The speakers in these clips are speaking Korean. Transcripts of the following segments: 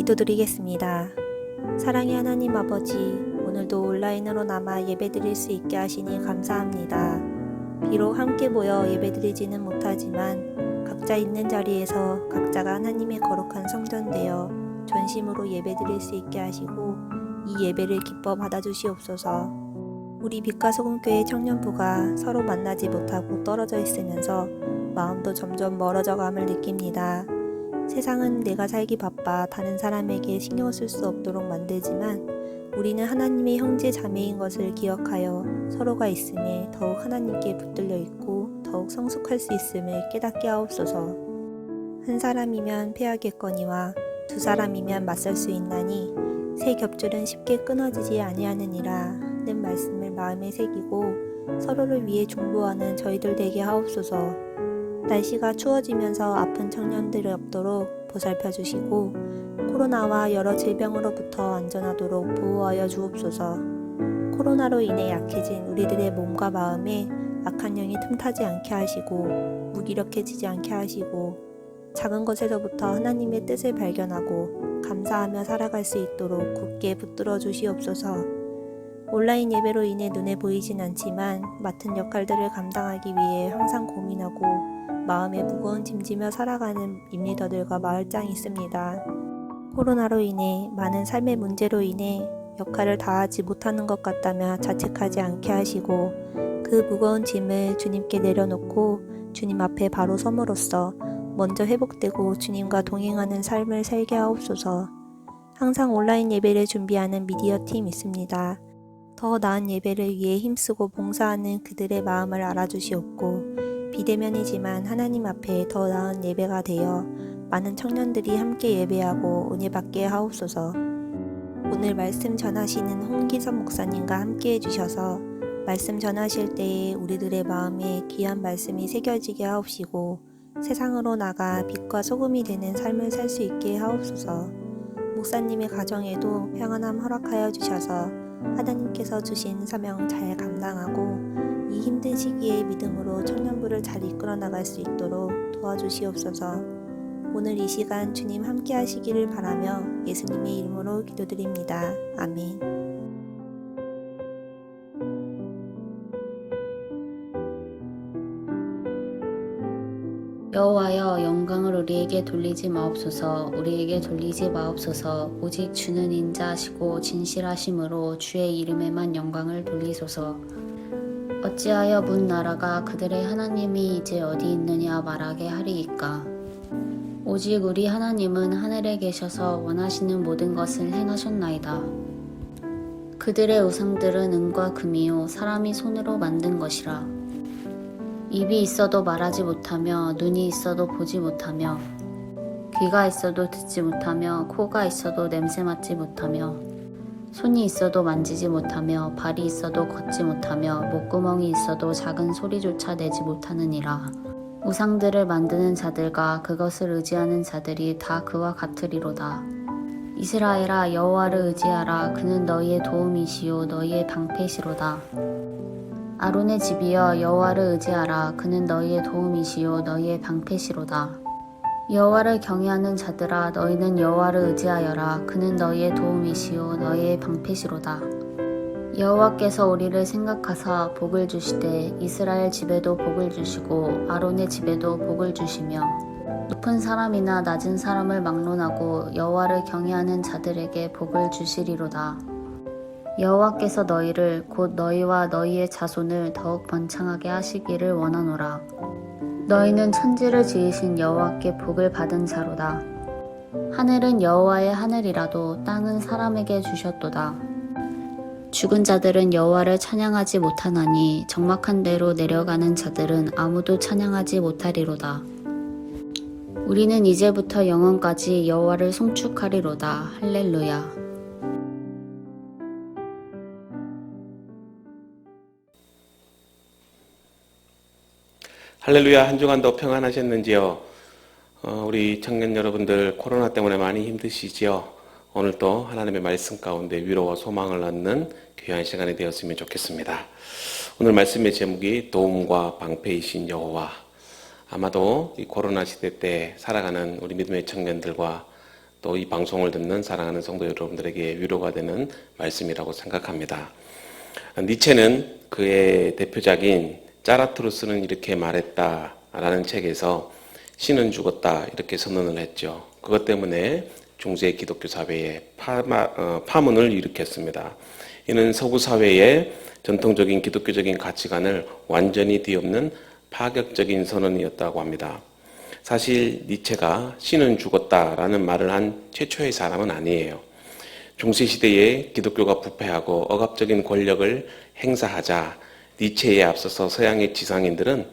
기도드리겠습니다. 사랑의 하나님 아버지, 오늘도 온라인으로나마 예배드릴 수 있게 하시니 감사합니다. 비록 함께 모여 예배드리지는 못하지만 각자 있는 자리에서 각자가 하나님의 거룩한 성전 되어 전심으로 예배드릴 수 있게 하시고 이 예배를 기뻐 받아주시옵소서. 우리 빛과 소금교회 청년부가 서로 만나지 못하고 떨어져 있으면서 마음도 점점 멀어져감을 느낍니다. 세상은 내가 살기 바빠 다른 사람에게 신경 쓸 수 없도록 만들지만 우리는 하나님의 형제 자매인 것을 기억하여 서로가 있음에 더욱 하나님께 붙들려 있고 더욱 성숙할 수 있음을 깨닫게 하옵소서. 한 사람이면 패하겠거니와 두 사람이면 맞설 수 있나니 새 겹줄은 쉽게 끊어지지 아니하느니라 는 말씀을 마음에 새기고 서로를 위해 중보하는 저희들 되게 하옵소서. 날씨가 추워지면서 아픈 청년들이 없도록 보살펴 주시고 코로나와 여러 질병으로부터 안전하도록 보호하여 주옵소서. 코로나로 인해 약해진 우리들의 몸과 마음에 악한 영이 틈타지 않게 하시고 무기력해지지 않게 하시고 작은 것에서부터 하나님의 뜻을 발견하고 감사하며 살아갈 수 있도록 굳게 붙들어 주시옵소서. 온라인 예배로 인해 눈에 보이진 않지만 맡은 역할들을 감당하기 위해 항상 고민하고 마음에 무거운 짐지며 살아가는 입리더들과 마을장이 있습니다. 코로나로 인해 많은 삶의 문제로 인해 역할을 다하지 못하는 것 같다며 자책하지 않게 하시고 그 무거운 짐을 주님께 내려놓고 주님 앞에 바로 섬으로써 먼저 회복되고 주님과 동행하는 삶을 살게 하옵소서. 항상 온라인 예배를 준비하는 미디어 팀 있습니다. 더 나은 예배를 위해 힘쓰고 봉사하는 그들의 마음을 알아주시옵고 비대면이지만 하나님 앞에 더 나은 예배가 되어 많은 청년들이 함께 예배하고 은혜 받게 하옵소서. 오늘 말씀 전하시는 홍기섭 목사님과 함께 해주셔서 말씀 전하실 때에 우리들의 마음에 귀한 말씀이 새겨지게 하옵시고 세상으로 나가 빛과 소금이 되는 삶을 살 수 있게 하옵소서. 목사님의 가정에도 평안함 허락하여 주셔서 하나님께서 주신 사명 잘 감당하고 이 힘든 시기에 믿음으로 청년부를 잘 이끌어 나갈 수 있도록 도와주시옵소서. 오늘 이 시간 주님 함께 하시기를 바라며 예수님의 이름으로 기도드립니다. 아멘. 여호와여, 영광을 우리에게 돌리지 마옵소서. 우리에게 돌리지 마옵소서. 오직 주는 인자하시고 진실하심으로 주의 이름에만 영광을 돌리소서. 어찌하여 문 나라가 그들의 하나님이 이제 어디 있느냐 말하게 하리이까. 오직 우리 하나님은 하늘에 계셔서 원하시는 모든 것을 행하셨나이다. 그들의 우상들은 은과 금이요 사람이 손으로 만든 것이라. 입이 있어도 말하지 못하며 눈이 있어도 보지 못하며 귀가 있어도 듣지 못하며 코가 있어도 냄새 맡지 못하며 손이 있어도 만지지 못하며 발이 있어도 걷지 못하며 목구멍이 있어도 작은 소리조차 내지 못하느니라. 우상들을 만드는 자들과 그것을 의지하는 자들이 다 그와 같으리로다. 이스라엘아, 여호와를 의지하라. 그는 너희의 도움이시요 너희의 방패시로다. 아론의 집이여, 여호와를 의지하라. 그는 너희의 도움이시요 너희의 방패시로다. 여호와를 경외하는 자들아, 너희는 여호와를 의지하여라. 그는 너희의 도움이시요 너희의 방패시로다. 여호와께서 우리를 생각하사 복을 주시되 이스라엘 집에도 복을 주시고 아론의 집에도 복을 주시며 높은 사람이나 낮은 사람을 막론하고 여호와를 경외하는 자들에게 복을 주시리로다. 여호와께서 너희를 곧 너희와 너희의 자손을 더욱 번창하게 하시기를 원하노라. 너희는 천지를 지으신 여호와께 복을 받은 자로다. 하늘은 여호와의 하늘이라도 땅은 사람에게 주셨도다. 죽은 자들은 여호와를 찬양하지 못하나니 적막한 데로 내려가는 자들은 아무도 찬양하지 못하리로다. 우리는 이제부터 영원까지 여호와를 송축하리로다. 할렐루야. 할렐루야. 한 주간도 평안하셨는지요? 우리 청년 여러분들 코로나 때문에 많이 힘드시지요? 오늘도 하나님의 말씀 가운데 위로와 소망을 얻는 귀한 시간이 되었으면 좋겠습니다. 오늘 말씀의 제목이 도움과 방패이신 여호와. 아마도 이 코로나 시대 때 살아가는 우리 믿음의 청년들과 또 이 방송을 듣는 사랑하는 성도 여러분들에게 위로가 되는 말씀이라고 생각합니다. 니체는 그의 대표작인 짜라투르스는 이렇게 말했다라는 책에서 신은 죽었다 이렇게 선언을 했죠. 그것 때문에 중세 기독교 사회에 파문을 일으켰습니다. 이는 서구 사회의 전통적인 기독교적인 가치관을 완전히 뒤엎는 파격적인 선언이었다고 합니다. 사실 니체가 신은 죽었다라는 말을 한 최초의 사람은 아니에요. 중세시대에 기독교가 부패하고 억압적인 권력을 행사하자 니체에 앞서서 서양의 지상인들은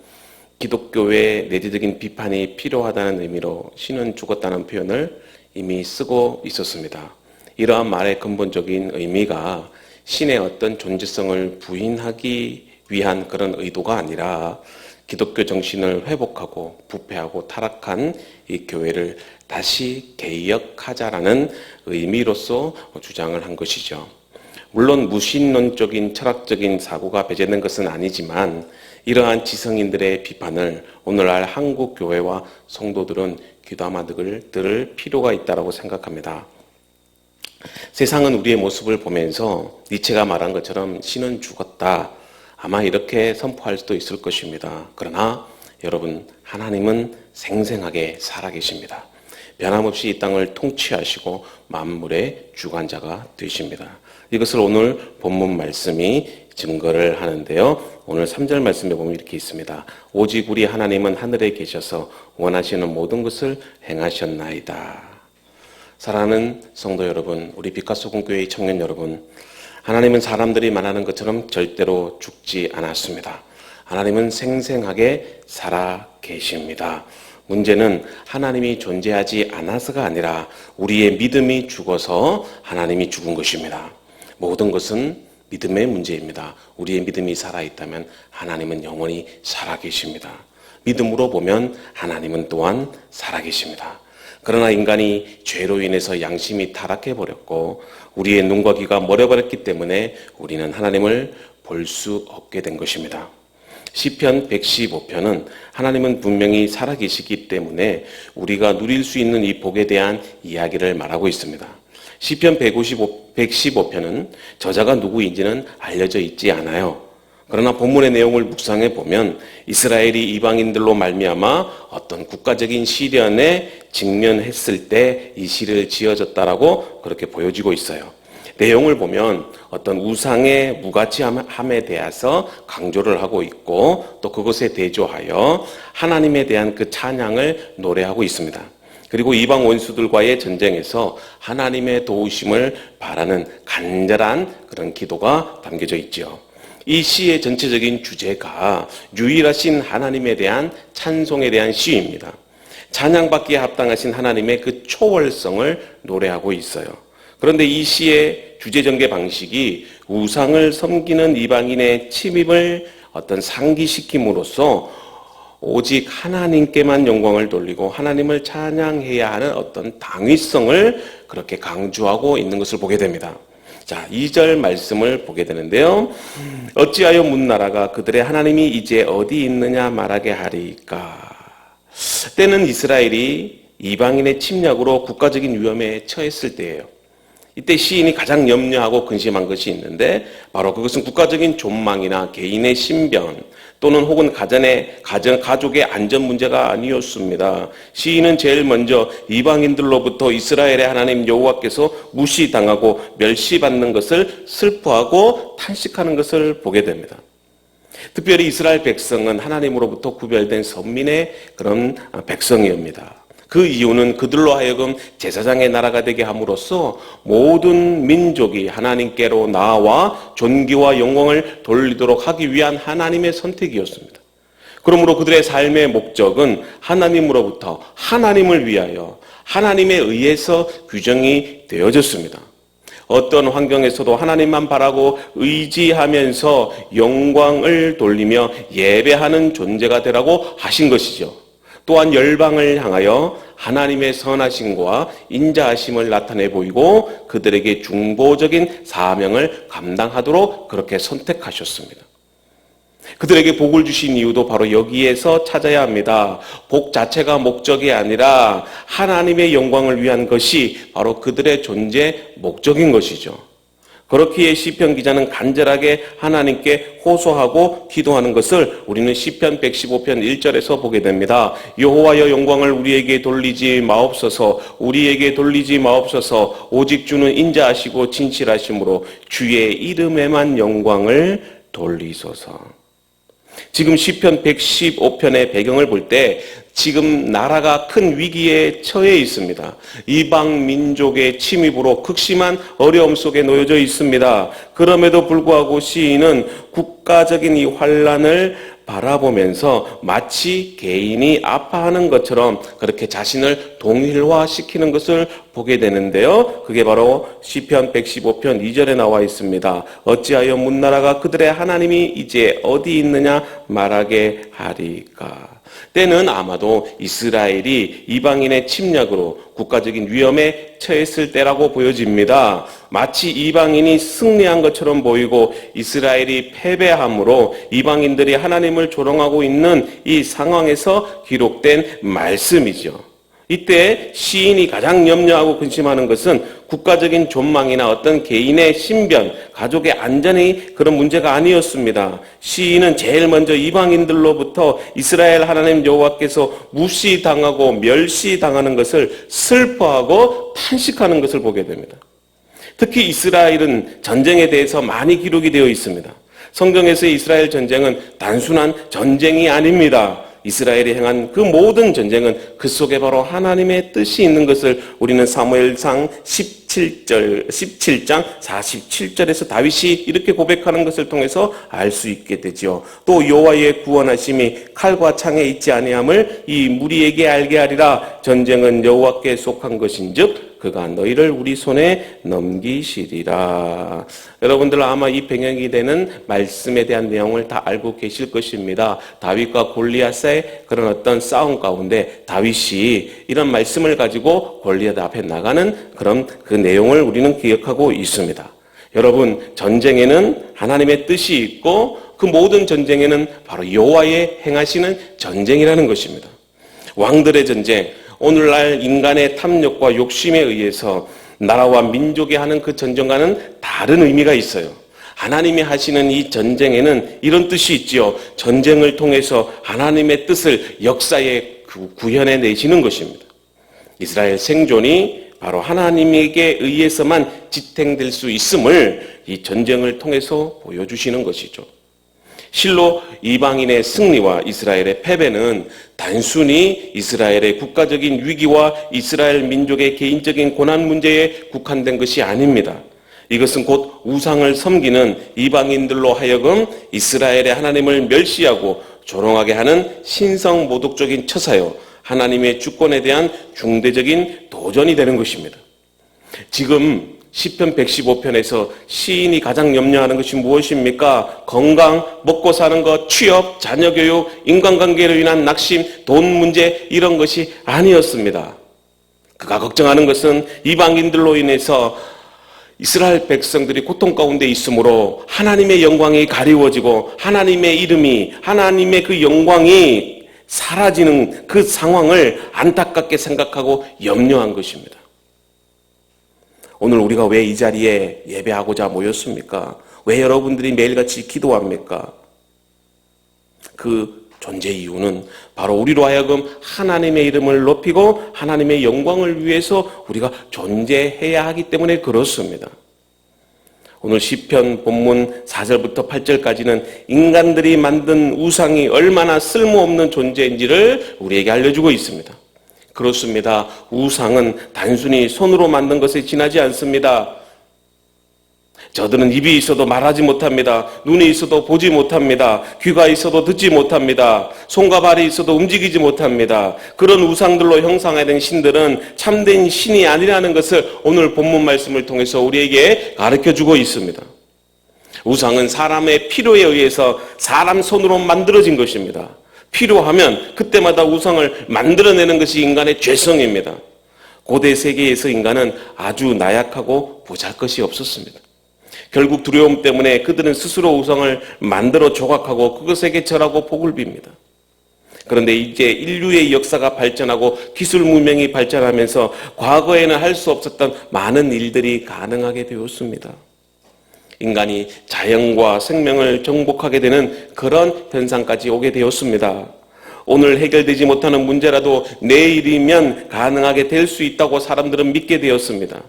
기독교의 내재적인 비판이 필요하다는 의미로 신은 죽었다는 표현을 이미 쓰고 있었습니다. 이러한 말의 근본적인 의미가 신의 어떤 존재성을 부인하기 위한 그런 의도가 아니라 기독교 정신을 회복하고 부패하고 타락한 이 교회를 다시 개혁하자라는 의미로서 주장을 한 것이죠. 물론 무신론적인 철학적인 사고가 배제된 것은 아니지만 이러한 지성인들의 비판을 오늘날 한국 교회와 성도들은 귀담아 들을 필요가 있다고 생각합니다. 세상은 우리의 모습을 보면서 니체가 말한 것처럼 신은 죽었다. 아마 이렇게 선포할 수도 있을 것입니다. 그러나 여러분, 하나님은 생생하게 살아계십니다. 변함없이 이 땅을 통치하시고 만물의 주관자가 되십니다. 이것을 오늘 본문 말씀이 증거를 하는데요. 오늘 3절 말씀에 보면 이렇게 있습니다. 오직 우리 하나님은 하늘에 계셔서 원하시는 모든 것을 행하셨나이다. 사랑하는 성도 여러분, 우리 빛과 소금 교회의 청년 여러분, 하나님은 사람들이 말하는 것처럼 절대로 죽지 않았습니다. 하나님은 생생하게 살아 계십니다. 문제는 하나님이 존재하지 않아서가 아니라 우리의 믿음이 죽어서 하나님이 죽은 것입니다. 모든 것은 믿음의 문제입니다. 우리의 믿음이 살아있다면 하나님은 영원히 살아계십니다. 믿음으로 보면 하나님은 또한 살아계십니다. 그러나 인간이 죄로 인해서 양심이 타락해버렸고 우리의 눈과 귀가 멀어버렸기 때문에 우리는 하나님을 볼 수 없게 된 것입니다. 시편 115편은 하나님은 분명히 살아계시기 때문에 우리가 누릴 수 있는 이 복에 대한 이야기를 말하고 있습니다. 시편 115편은 저자가 누구인지는 알려져 있지 않아요. 그러나 본문의 내용을 묵상해 보면 이스라엘이 이방인들로 말미암아 어떤 국가적인 시련에 직면했을 때 이 시를 지어졌다라고 그렇게 보여지고 있어요. 내용을 보면 어떤 우상의 무가치함에 대해서 강조를 하고 있고 또 그것에 대조하여 하나님에 대한 그 찬양을 노래하고 있습니다. 그리고 이방 원수들과의 전쟁에서 하나님의 도우심을 바라는 간절한 그런 기도가 담겨져 있죠. 이 시의 전체적인 주제가 유일하신 하나님에 대한 찬송에 대한 시입니다. 찬양받기에 합당하신 하나님의 그 초월성을 노래하고 있어요. 그런데 이 시의 주제 전개 방식이 우상을 섬기는 이방인의 침입을 어떤 상기시킴으로써 오직 하나님께만 영광을 돌리고 하나님을 찬양해야 하는 어떤 당위성을 그렇게 강조하고 있는 것을 보게 됩니다. 자, 2절 말씀을 보게 되는데요. 어찌하여 문나라가 그들의 하나님이 이제 어디 있느냐 말하게 하리까. 때는 이스라엘이 이방인의 침략으로 국가적인 위험에 처했을 때예요. 이때 시인이 가장 염려하고 근심한 것이 있는데 바로 그것은 국가적인 존망이나 개인의 신변 또는 혹은 가족의 안전 문제가 아니었습니다. 시인은 제일 먼저 이방인들로부터 이스라엘의 하나님 여호와께서 무시당하고 멸시받는 것을 슬퍼하고 탄식하는 것을 보게 됩니다. 특별히 이스라엘 백성은 하나님으로부터 구별된 선민의 그런 백성이옵니다. 그 이유는 그들로 하여금 제사장의 나라가 되게 함으로써 모든 민족이 하나님께로 나아와 존귀와 영광을 돌리도록 하기 위한 하나님의 선택이었습니다. 그러므로 그들의 삶의 목적은 하나님으로부터 하나님을 위하여 하나님에 의해서 규정이 되어졌습니다. 어떤 환경에서도 하나님만 바라고 의지하면서 영광을 돌리며 예배하는 존재가 되라고 하신 것이죠. 또한 열방을 향하여 하나님의 선하심과 인자하심을 나타내 보이고 그들에게 중보적인 사명을 감당하도록 그렇게 선택하셨습니다. 그들에게 복을 주신 이유도 바로 여기에서 찾아야 합니다. 복 자체가 목적이 아니라 하나님의 영광을 위한 것이 바로 그들의 존재 목적인 것이죠. 그렇기에 시편 기자는 간절하게 하나님께 호소하고 기도하는 것을 우리는 시편 115편 1절에서 보게 됩니다. 여호와여 영광을 우리에게 돌리지 마옵소서. 우리에게 돌리지 마옵소서. 오직 주는 인자하시고 진실하심으로 주의 이름에만 영광을 돌리소서. 지금 시편 115편의 배경을 볼 때 지금 나라가 큰 위기에 처해 있습니다. 이방 민족의 침입으로 극심한 어려움 속에 놓여져 있습니다. 그럼에도 불구하고 시인은 국가적인 이 환란을 바라보면서 마치 개인이 아파하는 것처럼 그렇게 자신을 동일화시키는 것을 보게 되는데요. 그게 바로 시편 115편 2절에 나와 있습니다. 어찌하여 문나라가 그들의 하나님이 이제 어디 있느냐 말하게 하리까. 때는 아마도 이스라엘이 이방인의 침략으로 국가적인 위험에 처했을 때라고 보여집니다. 마치 이방인이 승리한 것처럼 보이고 이스라엘이 패배함으로 이방인들이 하나님을 조롱하고 있는 이 상황에서 기록된 말씀이죠. 이때 시인이 가장 염려하고 근심하는 것은 국가적인 존망이나 어떤 개인의 신변, 가족의 안전이 그런 문제가 아니었습니다. 시인은 제일 먼저 이방인들로부터 이스라엘 하나님 여호와께서 무시당하고 멸시당하는 것을 슬퍼하고 탄식하는 것을 보게 됩니다. 특히 이스라엘은 전쟁에 대해서 많이 기록이 되어 있습니다. 성경에서의 이스라엘 전쟁은 단순한 전쟁이 아닙니다. 이스라엘이 행한 그 모든 전쟁은 그 속에 바로 하나님의 뜻이 있는 것을 우리는 사무엘상 17장 47절에서 다윗이 이렇게 고백하는 것을 통해서 알 수 있게 되죠. 또 여호와의 구원하심이 칼과 창에 있지 아니함을 이 무리에게 알게 하리라. 전쟁은 여호와께 속한 것인즉 그가 너희를 우리 손에 넘기시리라. 여러분들 아마 이 배경이 되는 말씀에 대한 내용을 다 알고 계실 것입니다. 다윗과 골리앗의 그런 어떤 싸움 가운데 다윗이 이런 말씀을 가지고 골리앗 앞에 나가는 그런 그 내용을 우리는 기억하고 있습니다. 여러분, 전쟁에는 하나님의 뜻이 있고 그 모든 전쟁에는 바로 여호와의 행하시는 전쟁이라는 것입니다. 왕들의 전쟁, 오늘날 인간의 탐욕과 욕심에 의해서 나라와 민족이 하는 그 전쟁과는 다른 의미가 있어요. 하나님이 하시는 이 전쟁에는 이런 뜻이 있지요. 전쟁을 통해서 하나님의 뜻을 역사에 구현해 내시는 것입니다. 이스라엘 생존이 바로 하나님에게 의해서만 지탱될 수 있음을 이 전쟁을 통해서 보여주시는 것이죠. 실로 이방인의 승리와 이스라엘의 패배는 단순히 이스라엘의 국가적인 위기와 이스라엘 민족의 개인적인 고난 문제에 국한된 것이 아닙니다. 이것은 곧 우상을 섬기는 이방인들로 하여금 이스라엘의 하나님을 멸시하고 조롱하게 하는 신성모독적인 처사요, 하나님의 주권에 대한 중대적인 도전이 되는 것입니다. 지금 시편 115편에서 시인이 가장 염려하는 것이 무엇입니까? 건강, 먹고 사는 것, 취업, 자녀 교육, 인간관계로 인한 낙심, 돈 문제 이런 것이 아니었습니다. 그가 걱정하는 것은 이방인들로 인해서 이스라엘 백성들이 고통 가운데 있으므로 하나님의 영광이 가리워지고 하나님의 이름이, 하나님의 그 영광이 사라지는 그 상황을 안타깝게 생각하고 염려한 것입니다. 오늘 우리가 왜 이 자리에 예배하고자 모였습니까? 왜 여러분들이 매일같이 기도합니까? 그 존재 이유는 바로 우리로 하여금 하나님의 이름을 높이고 하나님의 영광을 위해서 우리가 존재해야 하기 때문에 그렇습니다. 오늘 시편 본문 4절부터 8절까지는 인간들이 만든 우상이 얼마나 쓸모없는 존재인지를 우리에게 알려주고 있습니다. 그렇습니다. 우상은 단순히 손으로 만든 것에 지나지 않습니다. 저들은 입이 있어도 말하지 못합니다. 눈이 있어도 보지 못합니다. 귀가 있어도 듣지 못합니다. 손과 발이 있어도 움직이지 못합니다. 그런 우상들로 형상화된 신들은 참된 신이 아니라는 것을 오늘 본문 말씀을 통해서 우리에게 가르쳐주고 있습니다. 우상은 사람의 필요에 의해서 사람 손으로 만들어진 것입니다. 필요하면 그때마다 우상을 만들어내는 것이 인간의 죄성입니다. 고대 세계에서 인간은 아주 나약하고 보잘것이 없었습니다. 결국 두려움 때문에 그들은 스스로 우상을 만들어 조각하고 그것에게 절하고 복을 빕니다. 그런데 이제 인류의 역사가 발전하고 기술 문명이 발전하면서 과거에는 할 수 없었던 많은 일들이 가능하게 되었습니다. 인간이 자연과 생명을 정복하게 되는 그런 현상까지 오게 되었습니다. 오늘 해결되지 못하는 문제라도 내일이면 가능하게 될 수 있다고 사람들은 믿게 되었습니다.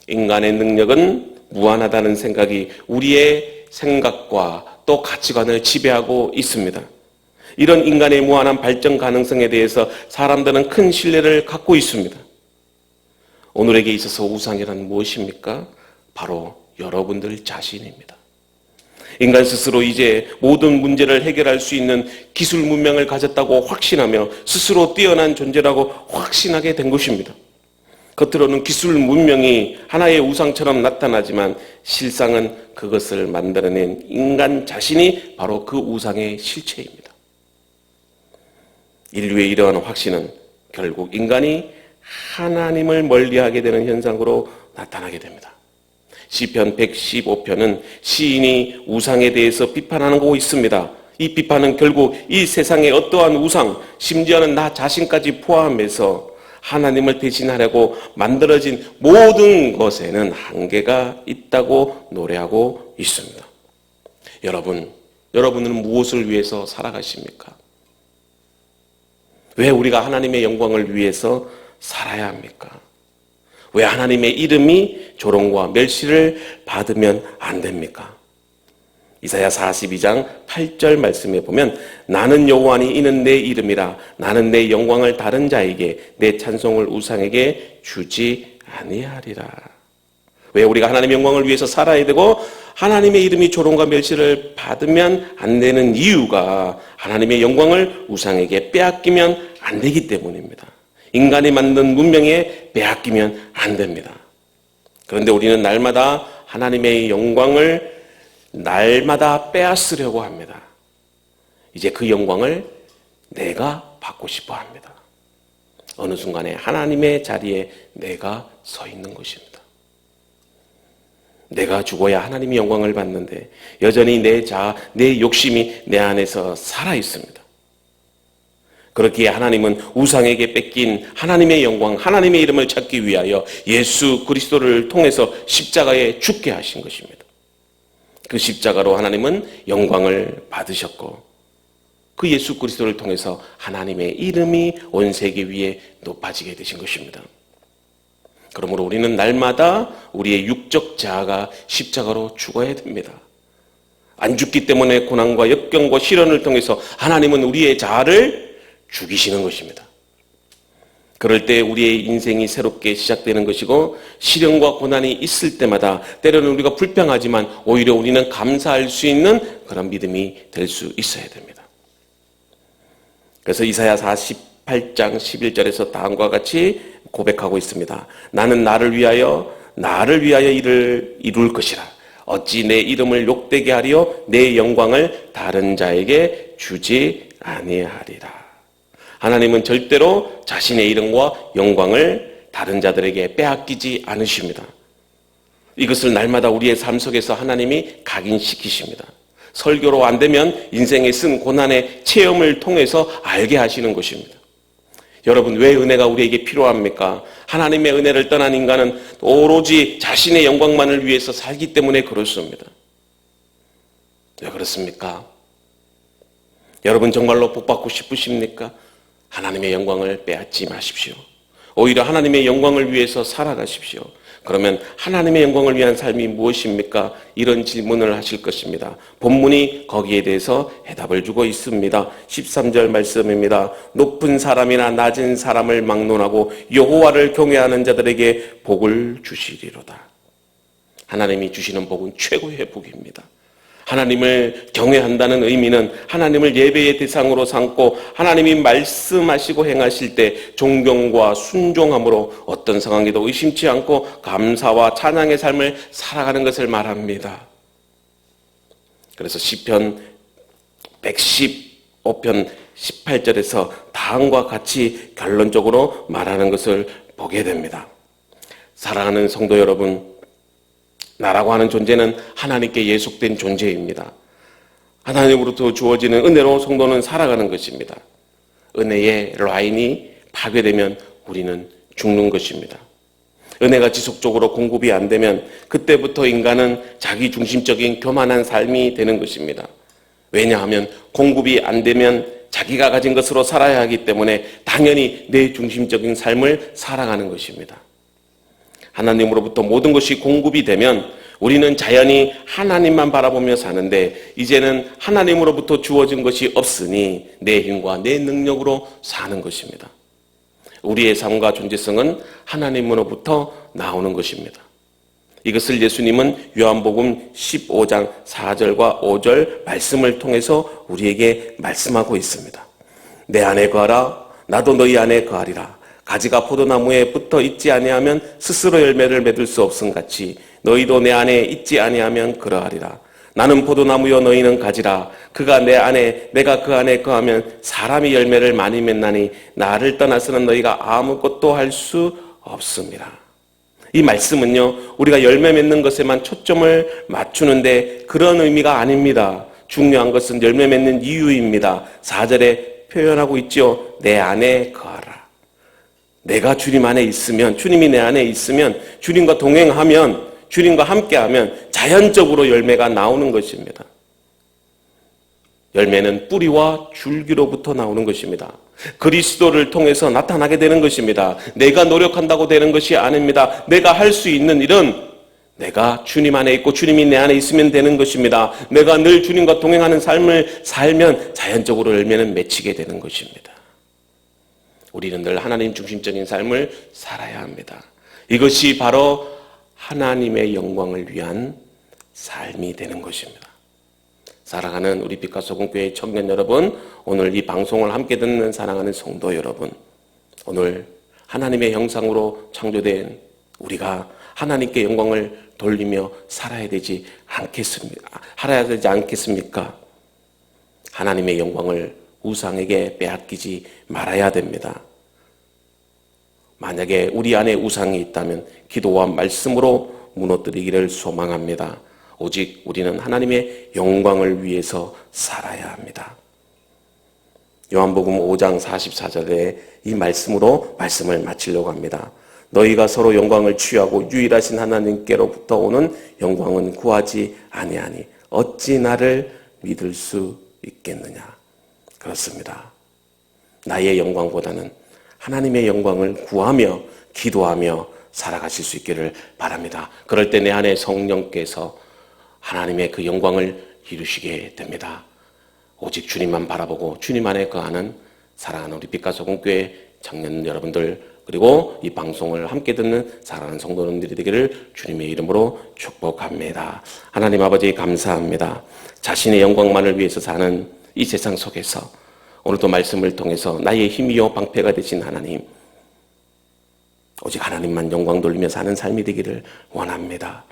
인간의 능력은 무한하다는 생각이 우리의 생각과 또 가치관을 지배하고 있습니다. 이런 인간의 무한한 발전 가능성에 대해서 사람들은 큰 신뢰를 갖고 있습니다. 오늘에게 있어서 우상이란 무엇입니까? 바로 여러분들 자신입니다. 인간 스스로 이제 모든 문제를 해결할 수 있는 기술 문명을 가졌다고 확신하며 스스로 뛰어난 존재라고 확신하게 된 것입니다. 겉으로는 기술 문명이 하나의 우상처럼 나타나지만 실상은 그것을 만들어낸 인간 자신이 바로 그 우상의 실체입니다. 인류의 이러한 확신은 결국 인간이 하나님을 멀리하게 되는 현상으로 나타나게 됩니다. 시편 115편은 시인이 우상에 대해서 비판하는 거 있습니다. 이 비판은 결국 이 세상의 어떠한 우상, 심지어는 나 자신까지 포함해서 하나님을 대신하려고 만들어진 모든 것에는 한계가 있다고 노래하고 있습니다. 여러분은 무엇을 위해서 살아가십니까? 왜 우리가 하나님의 영광을 위해서 살아야 합니까? 왜 하나님의 이름이 조롱과 멸시를 받으면 안 됩니까? 이사야 42장 8절 말씀에 보면 나는 여호와니 이는 내 이름이라 나는 내 영광을 다른 자에게 내 찬송을 우상에게 주지 아니하리라. 왜 우리가 하나님의 영광을 위해서 살아야 되고 하나님의 이름이 조롱과 멸시를 받으면 안 되는 이유가 하나님의 영광을 우상에게 빼앗기면 안 되기 때문입니다. 인간이 만든 문명에 빼앗기면 안 됩니다. 그런데 우리는 날마다 하나님의 영광을 날마다 빼앗으려고 합니다. 이제 그 영광을 내가 받고 싶어 합니다. 어느 순간에 하나님의 자리에 내가 서 있는 것입니다. 내가 죽어야 하나님의 영광을 받는데 여전히 내 욕심이 내 안에서 살아 있습니다. 그렇기에 하나님은 우상에게 뺏긴 하나님의 영광, 하나님의 이름을 찾기 위하여 예수 그리스도를 통해서 십자가에 죽게 하신 것입니다. 그 십자가로 하나님은 영광을 받으셨고 그 예수 그리스도를 통해서 하나님의 이름이 온 세계 위에 높아지게 되신 것입니다. 그러므로 우리는 날마다 우리의 육적 자아가 십자가로 죽어야 됩니다. 안 죽기 때문에 고난과 역경과 시련을 통해서 하나님은 우리의 자아를 죽이시는 것입니다. 그럴 때 우리의 인생이 새롭게 시작되는 것이고 시련과 고난이 있을 때마다 때로는 우리가 불평하지만 오히려 우리는 감사할 수 있는 그런 믿음이 될 수 있어야 됩니다. 그래서 이사야 48장 11절에서 다음과 같이 고백하고 있습니다. 나는 나를 위하여 일을 이룰 것이라. 어찌 내 이름을 욕되게 하리요 내 영광을 다른 자에게 주지 아니하리라. 하나님은 절대로 자신의 이름과 영광을 다른 자들에게 빼앗기지 않으십니다. 이것을 날마다 우리의 삶 속에서 하나님이 각인시키십니다. 설교로 안 되면 인생에 쓴 고난의 체험을 통해서 알게 하시는 것입니다. 여러분, 왜 은혜가 우리에게 필요합니까? 하나님의 은혜를 떠난 인간은 오로지 자신의 영광만을 위해서 살기 때문에 그렇습니다. 왜 그렇습니까? 여러분 정말로 복받고 싶으십니까? 하나님의 영광을 빼앗지 마십시오. 오히려 하나님의 영광을 위해서 살아가십시오. 그러면 하나님의 영광을 위한 삶이 무엇입니까? 이런 질문을 하실 것입니다. 본문이 거기에 대해서 해답을 주고 있습니다. 13절 말씀입니다. 높은 사람이나 낮은 사람을 막론하고 여호와를 경외하는 자들에게 복을 주시리로다. 하나님이 주시는 복은 최고의 복입니다. 하나님을 경외한다는 의미는 하나님을 예배의 대상으로 삼고 하나님이 말씀하시고 행하실 때 존경과 순종함으로 어떤 상황에도 의심치 않고 감사와 찬양의 삶을 살아가는 것을 말합니다. 그래서 시편 115편 18절에서 다음과 같이 결론적으로 말하는 것을 보게 됩니다. 사랑하는 성도 여러분, 나라고 하는 존재는 하나님께 예속된 존재입니다. 하나님으로부터 주어지는 은혜로 성도는 살아가는 것입니다. 은혜의 라인이 파괴되면 우리는 죽는 것입니다. 은혜가 지속적으로 공급이 안 되면 그때부터 인간은 자기중심적인 교만한 삶이 되는 것입니다. 왜냐하면 공급이 안 되면 자기가 가진 것으로 살아야 하기 때문에 당연히 내 중심적인 삶을 살아가는 것입니다. 하나님으로부터 모든 것이 공급이 되면 우리는 자연히 하나님만 바라보며 사는데 이제는 하나님으로부터 주어진 것이 없으니 내 힘과 내 능력으로 사는 것입니다. 우리의 삶과 존재성은 하나님으로부터 나오는 것입니다. 이것을 예수님은 요한복음 15장 4절과 5절 말씀을 통해서 우리에게 말씀하고 있습니다. 내 안에 거하라 나도 너희 안에 거하리라. 가지가 포도나무에 붙어 있지 아니하면 스스로 열매를 맺을 수 없음같이 너희도 내 안에 있지 아니하면 그러하리라. 나는 포도나무요 너희는 가지라. 그가 내 안에 내가 그 안에 거하면 사람이 열매를 많이 맺나니 나를 떠나서는 너희가 아무것도 할 수 없습니다. 이 말씀은요 우리가 열매 맺는 것에만 초점을 맞추는데 그런 의미가 아닙니다. 중요한 것은 열매 맺는 이유입니다. 4절에 표현하고 있죠. 내 안에 거하라. 내가 주님 안에 있으면, 주님이 내 안에 있으면, 주님과 동행하면, 주님과 함께하면 자연적으로 열매가 나오는 것입니다. 열매는 뿌리와 줄기로부터 나오는 것입니다. 그리스도를 통해서 나타나게 되는 것입니다. 내가 노력한다고 되는 것이 아닙니다. 내가 할 수 있는 일은 내가 주님 안에 있고 주님이 내 안에 있으면 되는 것입니다. 내가 늘 주님과 동행하는 삶을 살면 자연적으로 열매는 맺히게 되는 것입니다. 우리는 늘 하나님 중심적인 삶을 살아야 합니다. 이것이 바로 하나님의 영광을 위한 삶이 되는 것입니다. 사랑하는 우리 빛과 소금 교회 청년 여러분, 오늘 이 방송을 함께 듣는 사랑하는 성도 여러분, 오늘 하나님의 형상으로 창조된 우리가 하나님께 영광을 돌리며 살아야 되지 않겠습니까? 하나님의 영광을 우상에게 빼앗기지 말아야 됩니다. 만약에 우리 안에 우상이 있다면 기도와 말씀으로 무너뜨리기를 소망합니다. 오직 우리는 하나님의 영광을 위해서 살아야 합니다. 요한복음 5장 44절에 이 말씀으로 말씀을 마치려고 합니다. 너희가 서로 영광을 취하고 유일하신 하나님께로부터 오는 영광은 구하지 아니하니 어찌 나를 믿을 수 있겠느냐. 그렇습니다. 나의 영광보다는 하나님의 영광을 구하며 기도하며 살아가실 수 있기를 바랍니다. 그럴 때 내 안에 성령께서 하나님의 그 영광을 이루시게 됩니다. 오직 주님만 바라보고 주님 안에 거하는 사랑하는 우리 빛과 소금 교회 청년 여러분들, 그리고 이 방송을 함께 듣는 사랑하는 성도님들이 되기를 주님의 이름으로 축복합니다. 하나님 아버지 감사합니다. 자신의 영광만을 위해서 사는 이 세상 속에서 오늘도 말씀을 통해서 나의 힘이요 방패가 되신 하나님, 오직 하나님만 영광 돌리며 사는 삶이 되기를 원합니다.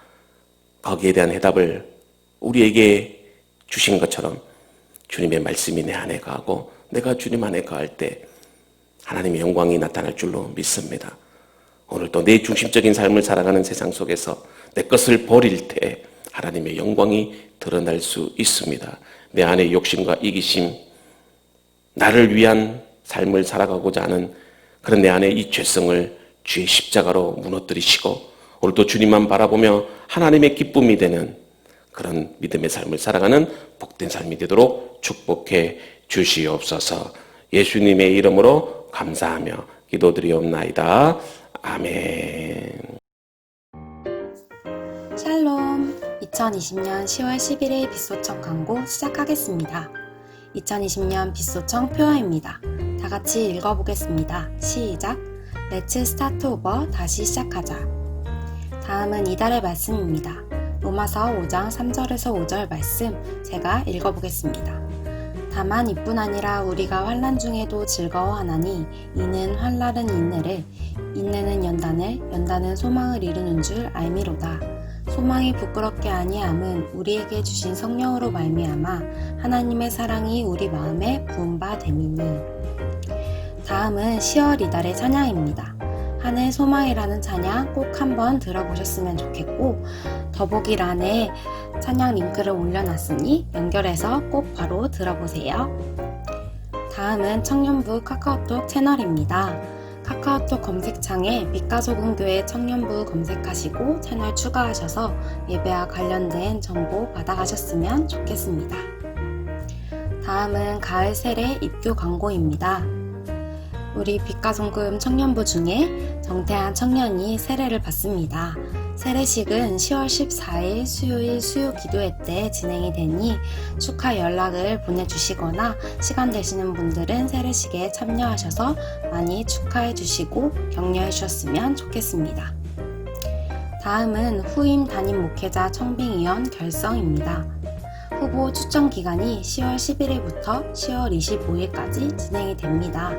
거기에 대한 해답을 우리에게 주신 것처럼 주님의 말씀이 내 안에 거하고 내가 주님 안에 거할 때 하나님의 영광이 나타날 줄로 믿습니다. 오늘도 내 중심적인 삶을 살아가는 세상 속에서 내 것을 버릴 때 하나님의 영광이 드러날 수 있습니다. 내 안에 욕심과 이기심, 나를 위한 삶을 살아가고자 하는 그런 내 안에 이 죄성을 주의 십자가로 무너뜨리시고 오늘도 주님만 바라보며 하나님의 기쁨이 되는 그런 믿음의 삶을 살아가는 복된 삶이 되도록 축복해 주시옵소서. 예수님의 이름으로 감사하며 기도드리옵나이다. 아멘. 샬롬. 2020년 10월 11일 빗소청 광고 시작하겠습니다. 2020년 빗소청 표어입니다. 다 같이 읽어보겠습니다. 시작. Let's start over. 다시 시작하자. 다음은 이달의 말씀입니다. 로마서 5장 3절에서 5절 말씀 제가 읽어보겠습니다. 다만 이뿐 아니라 우리가 환난 중에도 즐거워하나니 이는 환난은 인내를, 인내는 연단을, 연단은 소망을 이루는 줄 알미로다. 소망이 부끄럽게 아니함은 우리에게 주신 성령으로 말미암아 하나님의 사랑이 우리 마음에 부은 바 됨이니. 다음은 10월 이달의 찬양입니다. 하늘 소망이라는 찬양 꼭 한번 들어보셨으면 좋겠고, 더보기란에 찬양 링크를 올려놨으니 연결해서 꼭 바로 들어보세요. 다음은 청년부 카카오톡 채널입니다. 카카오톡 검색창에 빛가소금교회 청년부 검색하시고 채널 추가하셔서 예배와 관련된 정보 받아가셨으면 좋겠습니다. 다음은 가을 세례 입교 광고입니다. 우리 빛가소금 청년부 중에 정태한 청년이 세례를 받습니다. 세례식은 10월 14일 수요일 수요 기도회 때 진행이 되니 축하 연락을 보내주시거나 시간 되시는 분들은 세례식에 참여하셔서 많이 축하해 주시고 격려해 주셨으면 좋겠습니다. 다음은 후임 담임 목회자 청빙위원 결성입니다. 후보 추천 기간이 10월 11일부터 10월 25일까지 진행이 됩니다.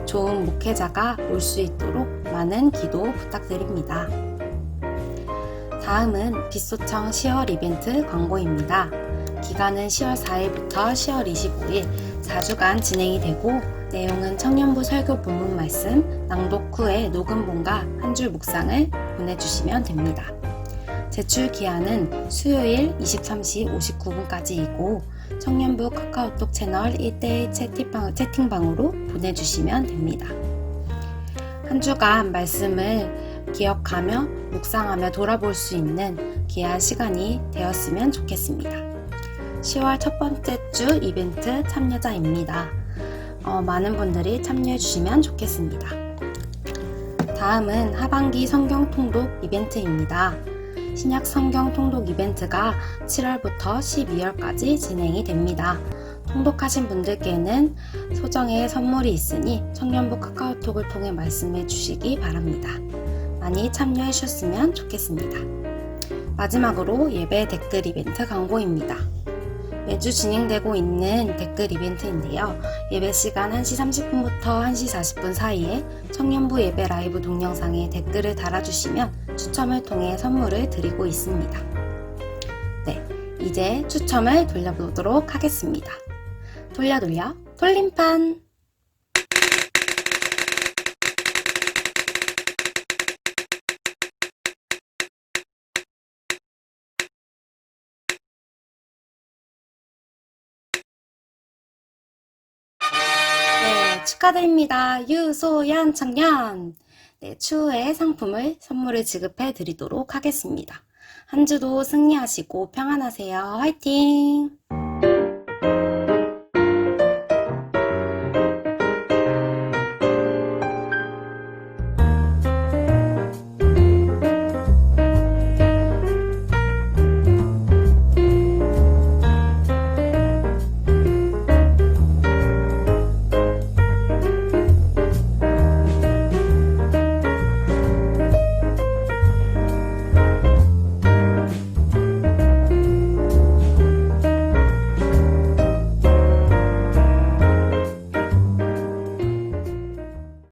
좋은 목회자가 올 수 있도록 많은 기도 부탁드립니다. 다음은 빛소청 10월 이벤트 광고입니다. 기간은 10월 4일부터 10월 25일 4주간 진행이 되고 내용은 청년부 설교 본문 말씀, 낭독 후에 녹음본과 한 줄 묵상을 보내주시면 됩니다. 제출 기한은 수요일 23시 59분까지이고 청년부 카카오톡 채널 1대1 채팅방으로 보내주시면 됩니다. 한 주간 말씀을 기억하며 묵상하며 돌아볼 수 있는 귀한 시간이 되었으면 좋겠습니다. 10월 첫 번째 주 이벤트 참여자입니다. 많은 분들이 참여해 주시면 좋겠습니다. 다음은 하반기 성경 통독 이벤트입니다. 신약 성경 통독 이벤트가 7월부터 12월까지 진행이 됩니다. 통독하신 분들께는 소정의 선물이 있으니 청년부 카카오톡을 통해 말씀해 주시기 바랍니다. 많이 참여해 주셨으면 좋겠습니다. 마지막으로 예배 댓글 이벤트 광고입니다. 매주 진행되고 있는 댓글 이벤트인데요. 예배 시간 1시 30분부터 1시 40분 사이에 청년부 예배 라이브 동영상에 댓글을 달아주시면 추첨을 통해 선물을 드리고 있습니다. 네, 이제 추첨을 돌려보도록 하겠습니다. 돌려 돌림판! 네, 축하드립니다. 유소연 청년! 네, 추후에 선물을 지급해 드리도록 하겠습니다. 한 주도 승리하시고 평안하세요. 화이팅!